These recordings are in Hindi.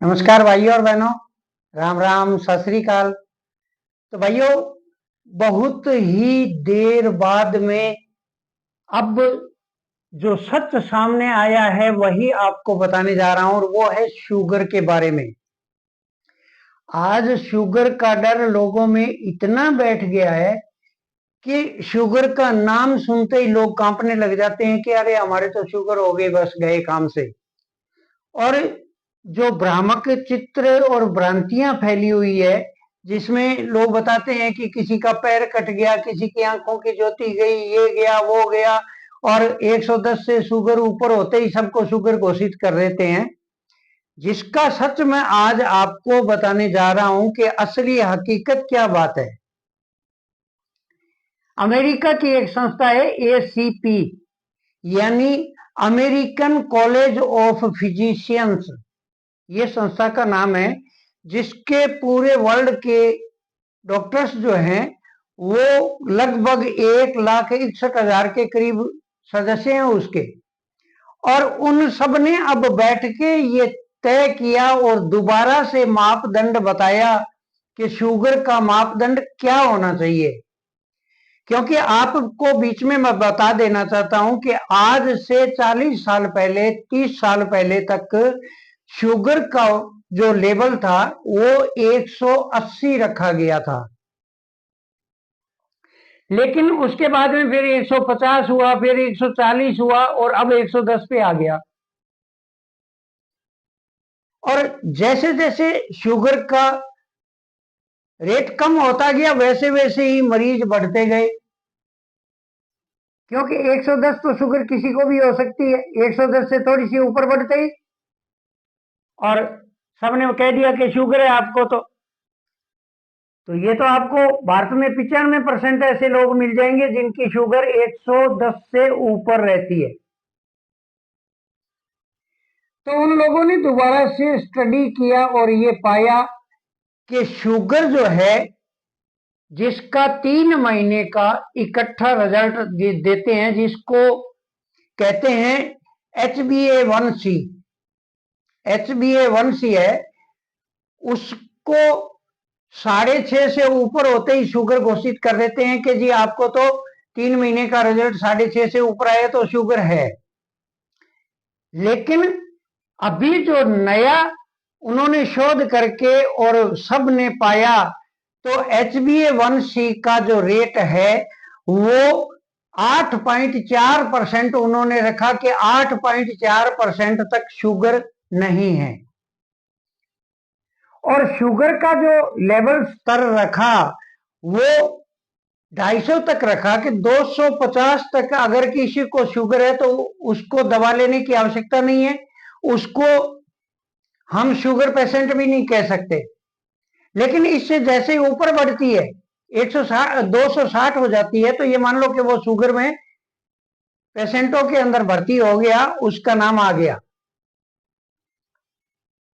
नमस्कार भाइयों और बहनों, राम राम, सत श्री अकाल। तो भाइयों, बहुत ही देर बाद में अब जो सच सामने आया है वही आपको बताने जा रहा हूं, और वो है शुगर के बारे में। आज शुगर का डर लोगों में इतना बैठ गया है कि शुगर का नाम सुनते ही लोग कांपने लग जाते हैं कि अरे हमारे तो शुगर हो गई, बस गए काम से। और जो भ्रामक चित्र और भ्रांतियां फैली हुई है, जिसमें लोग बताते हैं कि किसी का पैर कट गया, किसी की आंखों की ज्योति गई, ये गया वो गया, और 110 से शुगर ऊपर होते ही सबको शुगर घोषित कर देते हैं। जिसका सच मैं आज आपको बताने जा रहा हूं कि असली हकीकत क्या बात है। अमेरिका की एक संस्था है ACP, यानी अमेरिकन कॉलेज ऑफ फिजिशियंस, ये संस्था का नाम है, जिसके पूरे वर्ल्ड के डॉक्टर्स जो हैं वो लगभग 1,61,000 के करीब सदस्य हैं उसके। और उन सब ने अब बैठ के ये तय किया और दोबारा से मापदंड बताया कि शुगर का मापदंड क्या होना चाहिए। क्योंकि आपको बीच में मैं बता देना चाहता हूं कि आज से 40 साल पहले, 30 साल पहले तक शुगर का जो लेवल था वो 180 रखा गया था। लेकिन उसके बाद में फिर 150 हुआ, फिर 140 हुआ, और अब 110 पे आ गया। और जैसे जैसे शुगर का रेट कम होता गया वैसे वैसे ही मरीज बढ़ते गए। क्योंकि 110 तो शुगर किसी को भी हो सकती है, 110 से थोड़ी सी ऊपर बढ़ते ही और सबने कह दिया कि शुगर है आपको। तो ये तो आपको भारत में 95% ऐसे लोग मिल जाएंगे जिनकी शुगर 110 से ऊपर रहती है। तो उन लोगों ने दोबारा से स्टडी किया और ये पाया कि शुगर जो है, जिसका 3 महीने का इकट्ठा रिजल्ट देते हैं, जिसको कहते हैं HbA1c, HbA1c है, उसको 6.5 से ऊपर होते ही शुगर घोषित कर देते हैं कि जी आपको तो 3 महीने का रिजल्ट 6.5 से ऊपर आया तो शुगर है। लेकिन अभी जो नया उन्होंने शोध करके और सब ने पाया, तो HbA1c का जो रेट है वो 8.4% उन्होंने रखा कि 8.4% तक शुगर नहीं है। और शुगर का जो लेवल स्तर रखा वो 250 तक रखा कि 250 तक अगर किसी को शुगर है तो उसको दवा लेने की आवश्यकता नहीं है, उसको हम शुगर पेशेंट भी नहीं कह सकते। लेकिन इससे जैसे ऊपर बढ़ती है, 160 260 हो जाती है, तो ये मान लो कि वो शुगर में पेशेंटों के अंदर भर्ती हो गया, उसका नाम आ गया।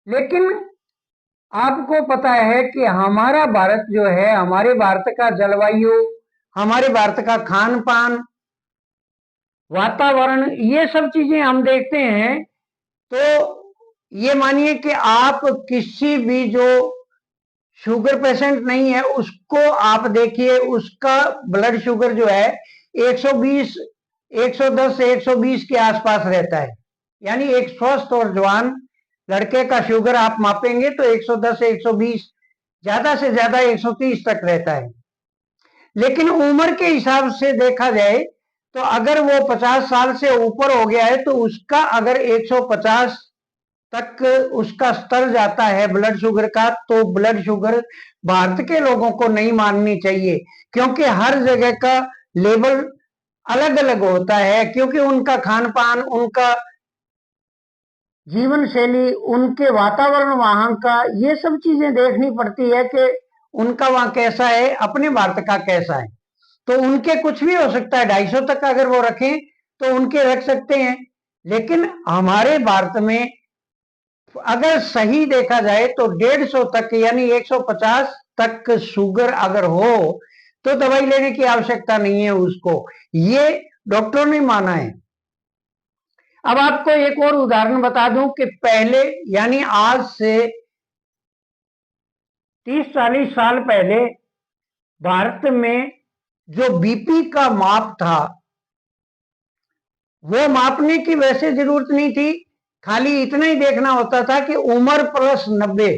लेकिन आपको पता है कि हमारा भारत जो है, हमारे भारत का जलवायु, हमारे भारत का खान पान, वातावरण, ये सब चीजें हम देखते हैं। तो ये मानिए कि आप किसी भी जो शुगर पेशेंट नहीं है उसको आप देखिए, उसका ब्लड शुगर जो है 120, 110 से 120 के आसपास रहता है। यानी एक स्वस्थ और जवान लड़के का शुगर आप मापेंगे तो 110 से 120, ज्यादा से ज्यादा 130 तक रहता है। लेकिन उम्र के हिसाब से देखा जाए तो अगर वो 50 साल से ऊपर हो गया है तो उसका अगर 150 तक उसका स्तर जाता है ब्लड शुगर का, तो ब्लड शुगर भारत के लोगों को नहीं माननी चाहिए। क्योंकि हर जगह का लेवल अलग अलग होता है, क्योंकि उनका खान पान, उनका जीवन शैली, उनके वातावरण वहां का, ये सब चीजें देखनी पड़ती है कि उनका वहां कैसा है, अपने भारत का कैसा है। तो उनके कुछ भी हो सकता है, 250 तक अगर वो रखें तो उनके रख सकते हैं। लेकिन हमारे भारत में अगर सही देखा जाए तो 150 तक, यानी 150 तक शुगर अगर हो तो दवाई लेने की आवश्यकता नहीं है उसको, ये डॉक्टरों ने माना है। अब आपको एक और उदाहरण बता दूं कि पहले यानी आज से 30-40 साल पहले भारत में जो बीपी का माप था वो मापने की वैसे जरूरत नहीं थी, खाली इतना ही देखना होता था कि उम्र प्लस 90।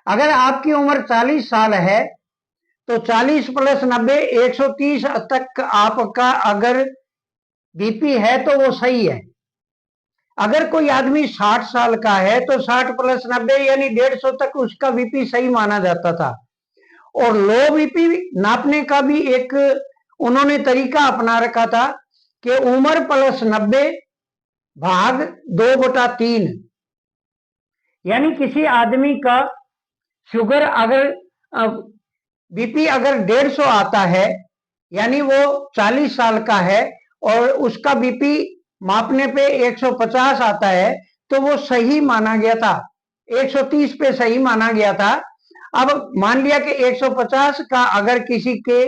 अगर आपकी उम्र 40 साल है तो 40 प्लस 90 130 तक आपका अगर बीपी है तो वो सही है। अगर कोई आदमी 60 साल का है तो 60 प्लस 90 यानी 150 तक उसका बीपी सही माना जाता था। और लो बीपी नापने का भी एक उन्होंने तरीका अपना रखा था कि उम्र प्लस 90 भाग 2/3, यानी किसी आदमी का शुगर अगर बीपी अगर 150 आता है यानी वो 40 साल का है और उसका बीपी मापने पे 150 आता है तो वो सही माना गया था, 130 पे सही माना गया था। अब मान लिया कि 150 का अगर किसी के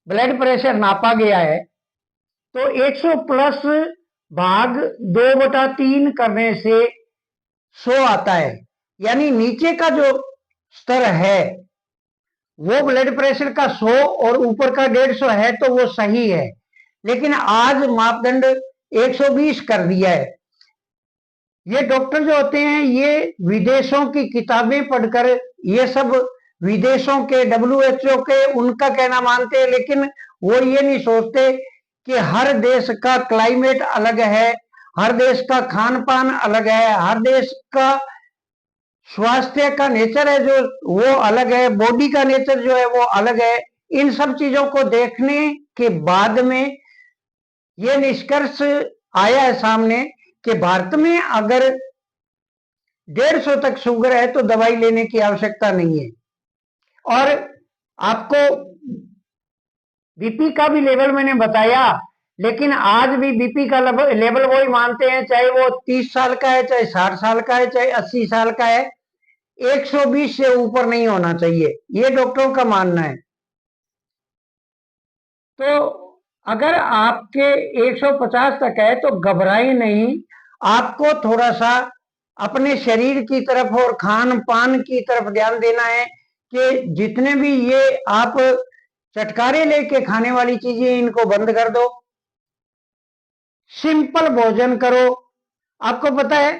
ब्लड प्रेशर नापा गया है तो 100 प्लस भाग 2/3 करने से 100 आता है, यानी नीचे का जो स्तर है वो ब्लड प्रेशर का 100 और ऊपर का 150 है तो वो सही है। लेकिन आज मापदंड 120 कर दिया है। ये डॉक्टर जो होते हैं ये विदेशों की किताबें पढ़कर ये सब विदेशों के WHO के उनका कहना मानते हैं, लेकिन वो ये नहीं सोचते कि हर देश का क्लाइमेट अलग है, हर देश का खान पान अलग है, हर देश का स्वास्थ्य का नेचर है जो वो अलग है, बॉडी का नेचर जो है वो अलग है। इन सब चीजों को देखने के बाद में ये निष्कर्ष आया है सामने कि भारत में अगर 150 तक शुगर है तो दवाई लेने की आवश्यकता नहीं है। और आपको बीपी का भी लेवल मैंने बताया, लेकिन आज भी बीपी का लेवल वही मानते हैं, चाहे वो 30 साल का है, चाहे 60 साल का है, चाहे 80 साल का है, 120 से ऊपर नहीं होना चाहिए, ये डॉक्टरों का मानना है। तो अगर आपके 150 तक है तो घबराए नहीं, आपको थोड़ा सा अपने शरीर की तरफ और खान पान की तरफ ध्यान देना है कि जितने भी ये आप चटकारे लेके खाने वाली चीजें इनको बंद कर दो, सिंपल भोजन करो। आपको पता है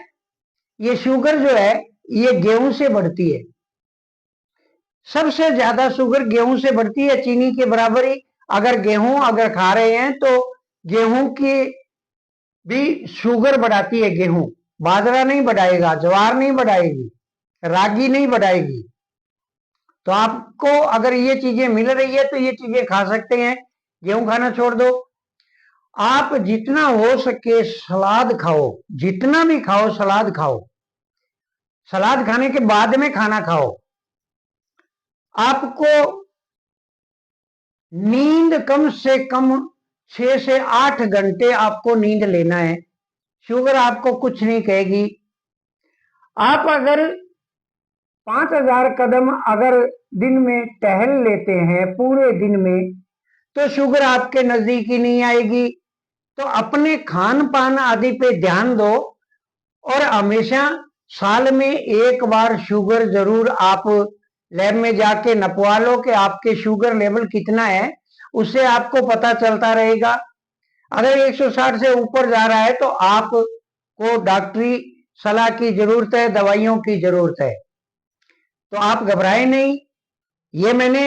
ये शुगर जो है ये गेहूं से बढ़ती है, सबसे ज्यादा शुगर गेहूं से बढ़ती है, चीनी के बराबर ही। अगर गेहूं अगर खा रहे हैं तो गेहूं की भी शुगर बढ़ाती है, गेहूं बाजरा नहीं बढ़ाएगा, ज्वार नहीं बढ़ाएगी, रागी नहीं बढ़ाएगी। तो आपको अगर ये चीजें मिल रही है तो ये चीजें खा सकते हैं, गेहूं खाना छोड़ दो। आप जितना हो सके सलाद खाओ, जितना भी खाओ सलाद खाओ, सलाद खाने के बाद में खाना खाओ। आपको नींद कम से कम 6 से 8 घंटे आपको नींद लेना है, शुगर आपको कुछ नहीं कहेगी। आप अगर 5000 कदम अगर दिन में टहल लेते हैं पूरे दिन में तो शुगर आपके नजदीक ही नहीं आएगी। तो अपने खान पान आदि पे ध्यान दो और हमेशा साल में एक बार शुगर जरूर आप लैब में जाके नपवा लो कि आपके शुगर लेवल कितना है, उससे आपको पता चलता रहेगा। अगर 160 से ऊपर जा रहा है तो आपको डॉक्टरी सलाह की जरूरत है, दवाइयों की जरूरत है। तो आप घबराए नहीं, ये मैंने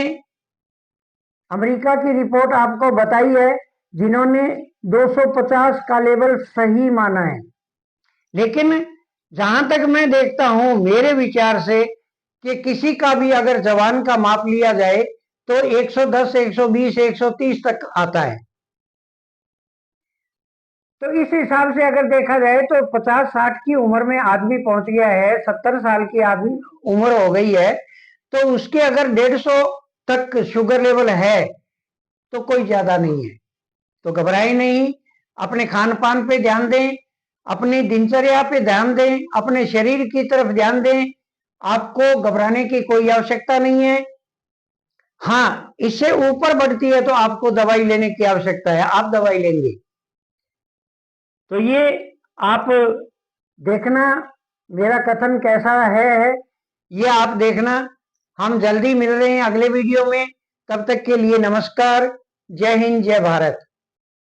अमेरिका की रिपोर्ट आपको बताई है जिन्होंने 250 का लेवल सही माना है। लेकिन जहां तक मैं देखता हूं मेरे विचार से कि किसी का भी अगर जवान का माप लिया जाए तो 110, 120, 130 तक आता है। तो इस हिसाब से अगर देखा जाए तो 50-60 की उम्र में आदमी पहुंच गया है, 70 साल की आदमी उम्र हो गई है, तो उसके अगर 150 तक शुगर लेवल है तो कोई ज्यादा नहीं है। तो घबराए नहीं, अपने खान पान पे ध्यान दें, अपनी दिनचर्या पे ध्यान दें, अपने शरीर की तरफ ध्यान दें। आपको घबराने की कोई आवश्यकता नहीं है। हाँ, इससे ऊपर बढ़ती है तो आपको दवाई लेने की आवश्यकता है, आप दवाई लेंगे। तो ये आप देखना मेरा कथन कैसा है ये आप देखना। हम जल्दी मिल रहे हैं अगले वीडियो में। तब तक के लिए नमस्कार। जय हिंद, जय भारत।